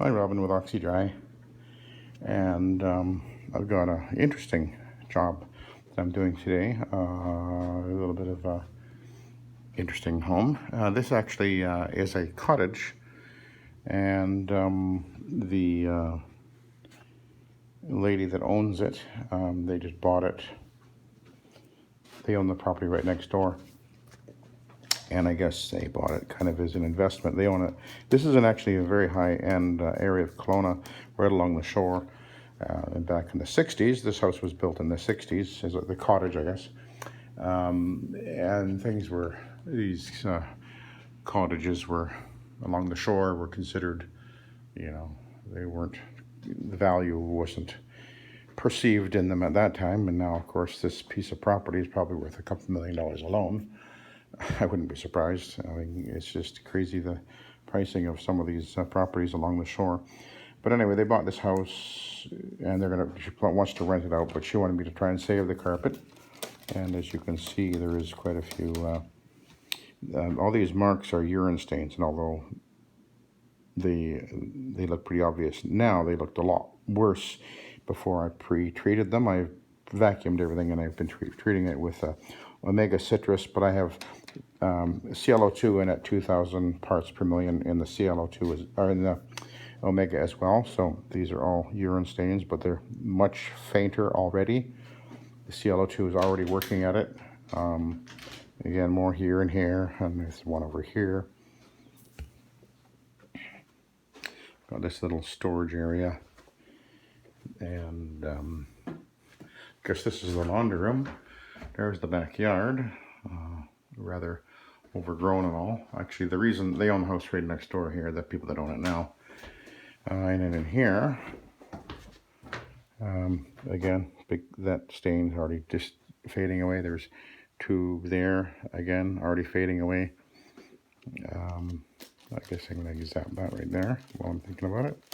Hi, Robin with Oxy-Dry, and I've got an interesting job that I'm doing today. A little bit of a interesting home. This actually is a cottage, and the lady that owns it, they just bought it. They own the property right next door, and I guess they bought it kind of as an investment. They own it. This is actually a very high-end area of Kelowna, right along the shore. And back in the 60s, this house was built in the 60s, as the cottage, I guess. And these cottages were along the shore were considered, they weren't, the value wasn't perceived in them at that time. And now, of course, this piece of property is probably worth a couple $1 million alone. I wouldn't be surprised. I mean, it's just crazy, the pricing of some of these properties along the shore. But anyway, they bought this house, and she wants to rent it out, but she wanted me to try and save the carpet. And as you can see, there is quite a few, all these marks are urine stains, and although they look pretty obvious now, they looked a lot worse before I pre-treated them. I vacuumed everything, and I've been treating it with omega citrus, but I have ClO2 in at 2,000 parts per million in the ClO2 or in the omega as well. So these are all urine stains, but they're much fainter already. The ClO2 is already working at it. Again, more here and here, and there's one over here. Got this little storage area, and I guess this is the laundry room. There's the backyard, rather overgrown and all. Actually, the reason they own the house right next door here, the people that own it now. And then in here, again, that stain's already just fading away. There's two there, again, already fading away. I guess I'm going to use that right there while I'm thinking about it.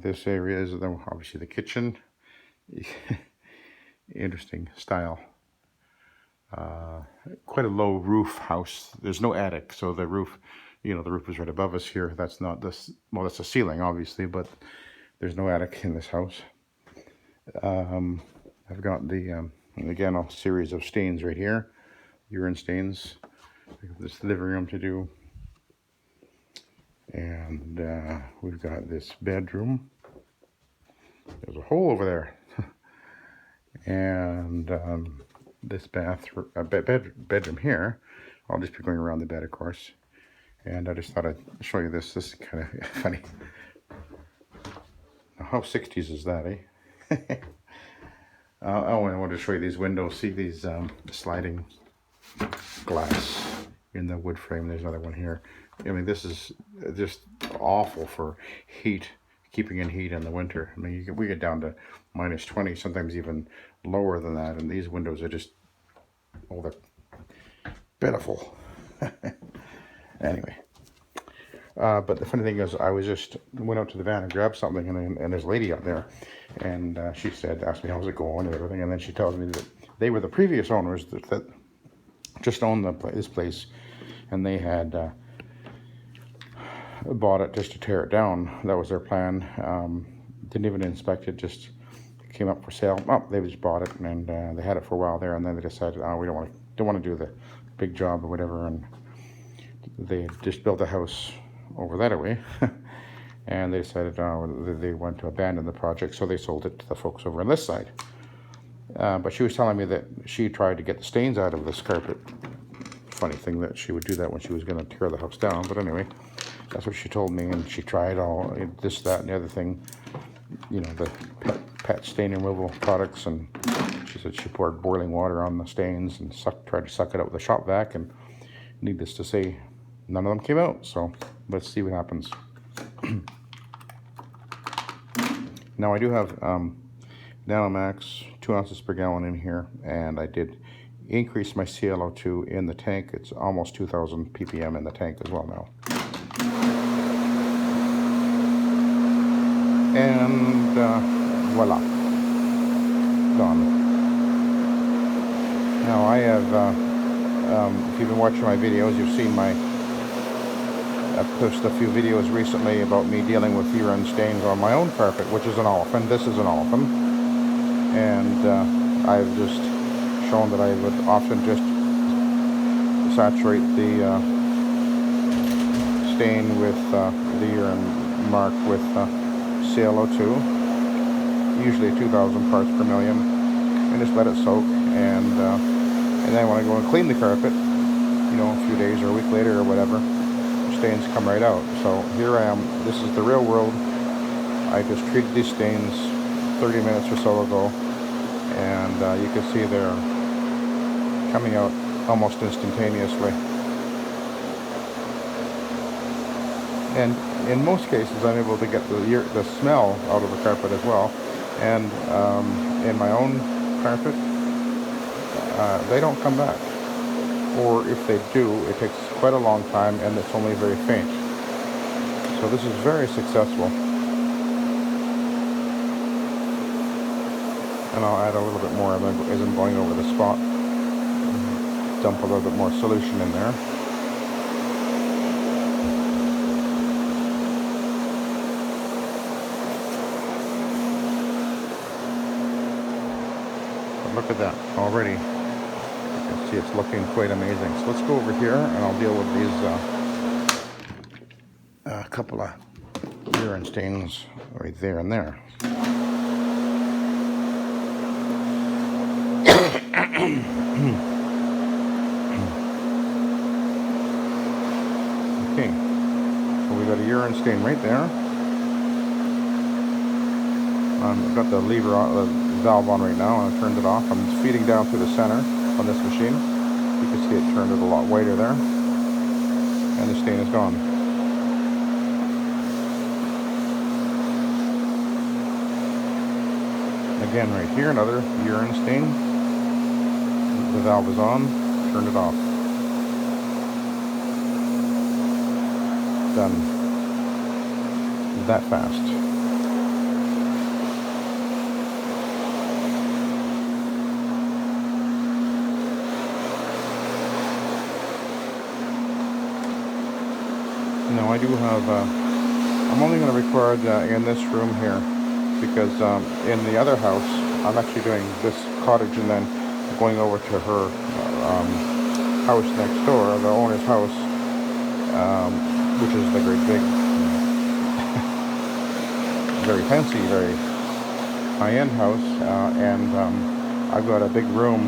This area is obviously the kitchen. Interesting style. Quite a low roof house. There's no attic, so the roof, the roof is right above us here. That's not this. Well, that's a ceiling, obviously, but there's no attic in this house. I've got again, a series of stains right here, urine stains. This living room to do, and we've got this bedroom. There's a hole over there. And this bedroom here. I'll just be going around the bed, of course. And I just thought I'd show you this. This is kind of funny. Now, how 60s is that, eh? Oh, and I wanted to show you these windows. See these sliding glass in the wood frame. There's another one here. I mean, this is just awful for heat. Keeping in heat in the winter. I mean, we get down to minus 20, sometimes even lower than that, and these windows are just, oh, they're pitiful. Anyway, but the funny thing is, I went out to the van and grabbed something, and there's a lady out there, and she asked me how's it going and everything, and then she tells me that they were the previous owners that just owned this place, and they had bought it just to tear it down. That was their plan. Didn't even inspect it, just came up for sale. Oh, they just bought it, and they had it for a while there, and then they decided, oh, we don't want to do the big job or whatever, and they just built a house over that way. And they decided they want to abandon the project, so they sold it to the folks over on this side. But she was telling me that she tried to get the stains out of this carpet. Funny thing that she would do that when she was going to tear the house down, but anyway, that's what she told me, and she tried all this, that, and the other thing, the pet stain removal products, and she said she poured boiling water on the stains and tried to suck it out with a shop vac, and needless to say, none of them came out. So let's see what happens. Now I do have Nanomax 2 ounces per gallon in here, and I did increase my ClO2 in the tank. It's almost 2,000 ppm in the tank as well now. And voila, done. Now I have, if you've been watching my videos, you've seen my I've posted a few videos recently about me dealing with urine stains on my own carpet, which is an olefin. This is an olefin. And I've just shown that I would often just saturate the stain with the urine mark with ClO2, usually 2,000 parts per million, and just let it soak. And then when I go and clean the carpet, you know, a few days or a week later or whatever, the stains come right out. So here I am. This is the real world. I just treated these stains 30 minutes or so ago, and you can see they're coming out almost instantaneously. And in most cases, I'm able to get the smell out of the carpet as well. And in my own carpet, they don't come back. Or if they do, it takes quite a long time, and it's only very faint. So this is very successful. And I'll add a little bit more as I'm going over the spot. Dump a little bit more solution in there. But look at that already. You can see it's looking quite amazing. So let's go over here and I'll deal with these a couple of urine stains right there and there. Okay, so we got a urine stain right there. I've got the lever on, the valve on right now, and I turned it off. I'm feeding down through the center on this machine. You can see it turned it a lot whiter there, and the stain is gone. Again, right here, another urine stain. The valve is on, turned it off. Done. That fast. Now I do have, I'm only going to record in this room here, because in the other house, I'm actually doing this cottage and then going over to her house next door, the owner's house, which is the great big, very fancy, very high-end house, and I've got a big room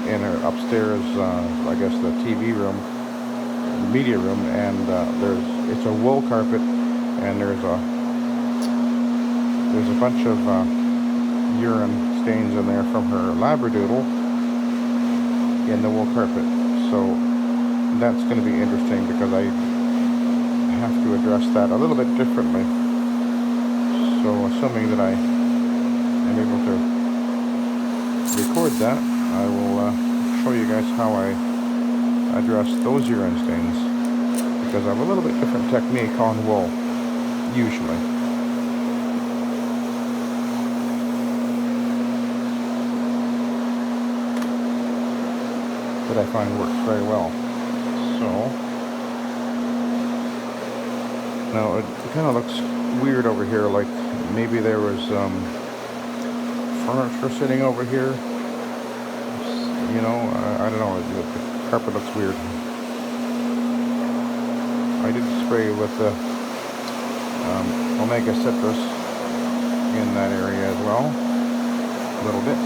in her upstairs, I guess the TV room, the media room, and it's a wool carpet, and there's a bunch of urine stains in there from her labradoodle in the wool carpet. So that's going to be interesting because I have to address that a little bit differently. So assuming that I am able to record that, I will show you guys how I address those urine stains, because I have a little bit different technique on wool usually. That I find works very well. So now it kind of looks weird over here, like maybe there was furniture sitting over here. You know, I don't know. The carpet looks weird. I did spray with the Omega Citrus in that area as well, a little bit.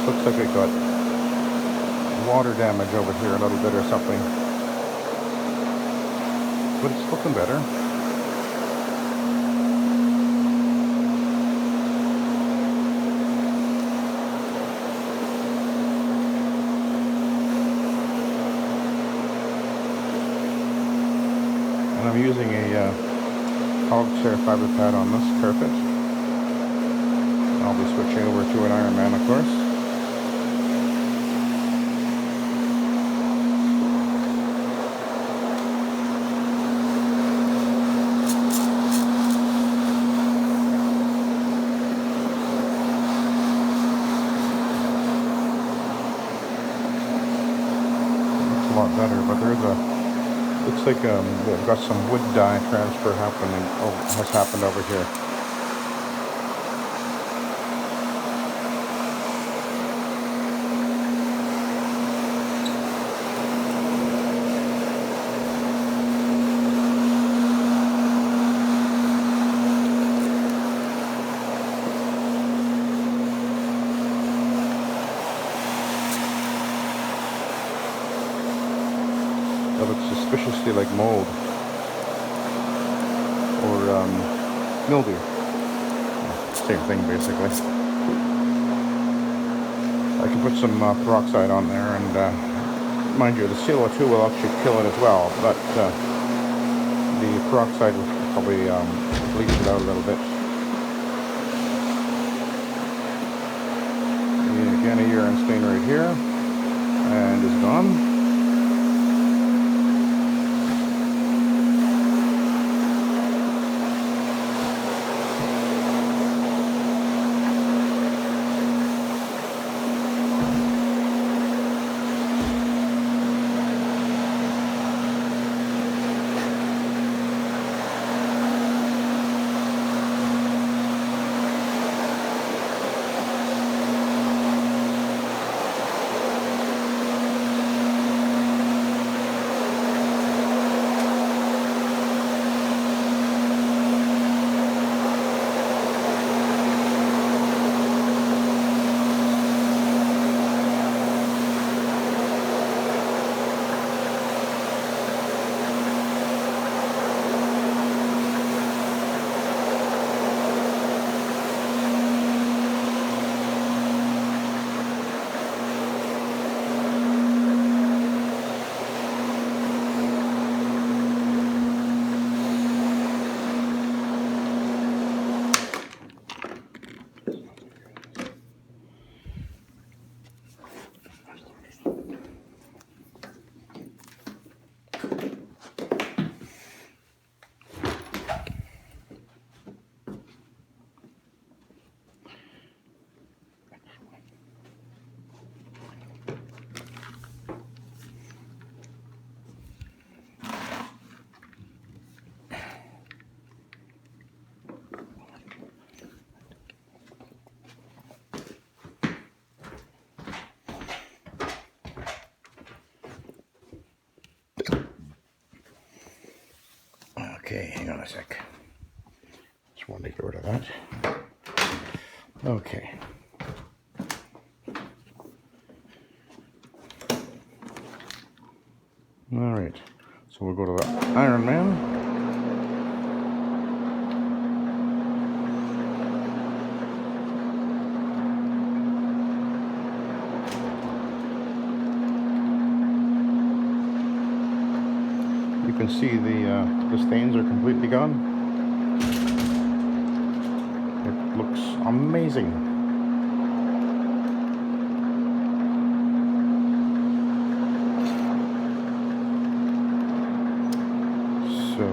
Looks like it got water damage over here a little bit or something, but it's looking better. And I'm using a Oxy-Dry fiber pad on this carpet. I'll be switching over to an Iron Man, of course. lot better, but there's a, looks like we've got some wood dye transfer happening, has happened over here. That looks suspiciously like mold or mildew. Same thing, basically. I can put some peroxide on there, and mind you, the CO2 will actually kill it as well, but the peroxide will probably bleach it out a little bit. And again, a urine stain right here, and it's gone. Okay, hang on a sec. Just wanted to get rid of that. Okay. All right. So we'll go to the Iron Man. You can see the stains are completely gone. It looks amazing. So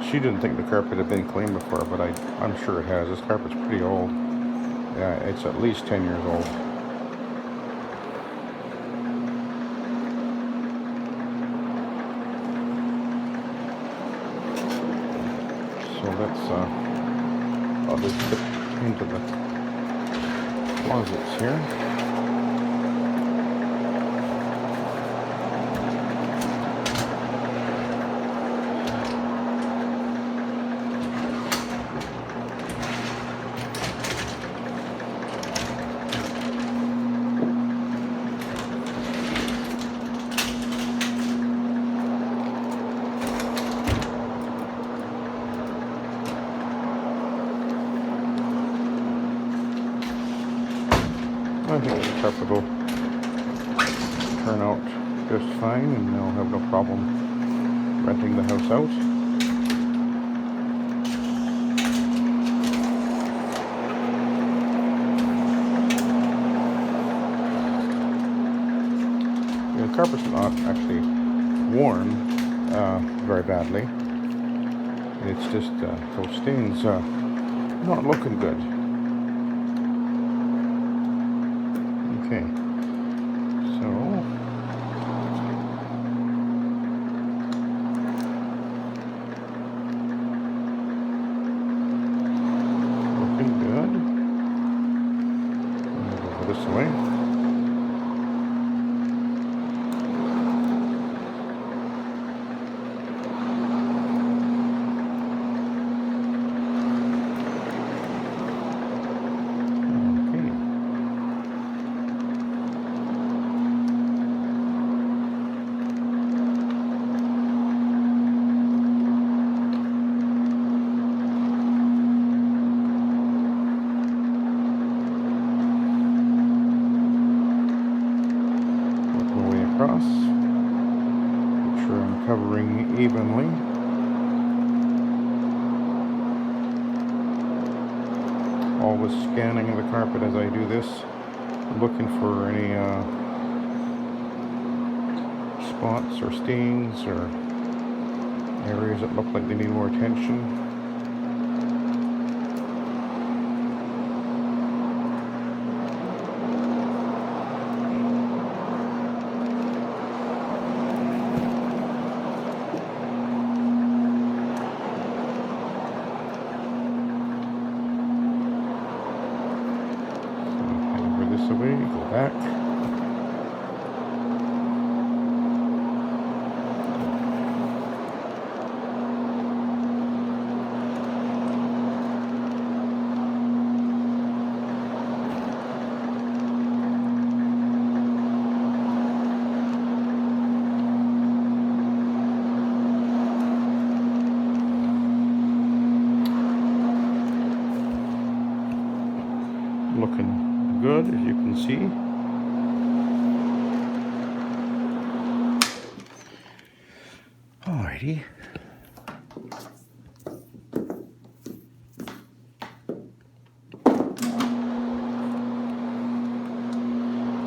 she didn't think the carpet had been cleaned before, but I'm sure it has. This carpet's pretty old. Yeah, it's at least 10 years old. So let's I'll just dip into the closets here. I think the carpet will turn out just fine, and they'll have no problem renting the house out. Yeah, the carpet's not actually worn very badly. It's just those stains not looking good. Okay, so looking good. Move over this way. Across. Make sure I'm covering evenly. Always scanning the carpet as I do this, looking for any spots or stains or areas that look like they need more attention. Away, go back. Looking good, as you can see. Alrighty.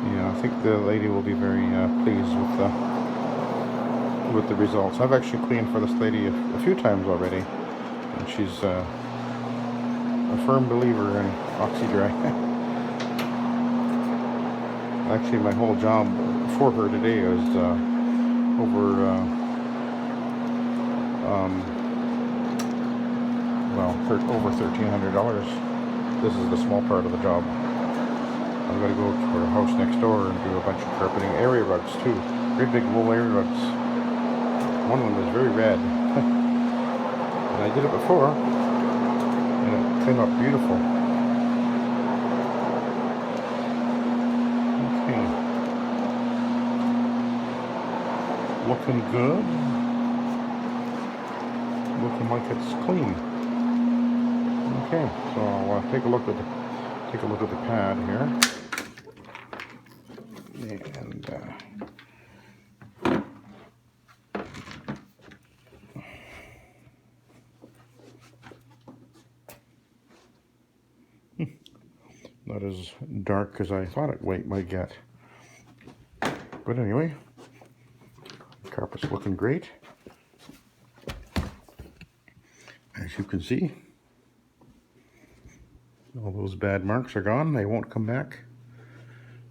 Yeah, I think the lady will be very pleased with the results. I've actually cleaned for this lady a few times already, and she's a firm believer in Oxy-Dry. Actually, my whole job for her today is over over $1,300. This is the small part of the job. I'm going to go to her house next door and do a bunch of carpeting, area rugs too. Great big wool area rugs. One of them is very red. And I did it before, and it came up beautiful. Okay. Looking good. Looking like it's clean. Okay, so I'll take a look at the pad here, and not as dark as I thought it might get. But anyway, the carpet's looking great, as you can see. All those bad marks are gone. They won't come back.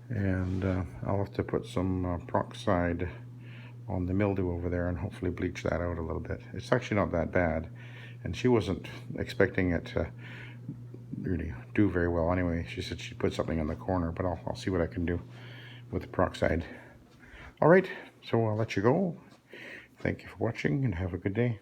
And I'll have to put some peroxide on the mildew over there and hopefully bleach that out a little bit. It's actually not that bad. And she wasn't expecting it to really do very well anyway. She said she'd put something in the corner, but I'll see what I can do with the peroxide. All right, so I'll let you go. Thank you for watching and have a good day.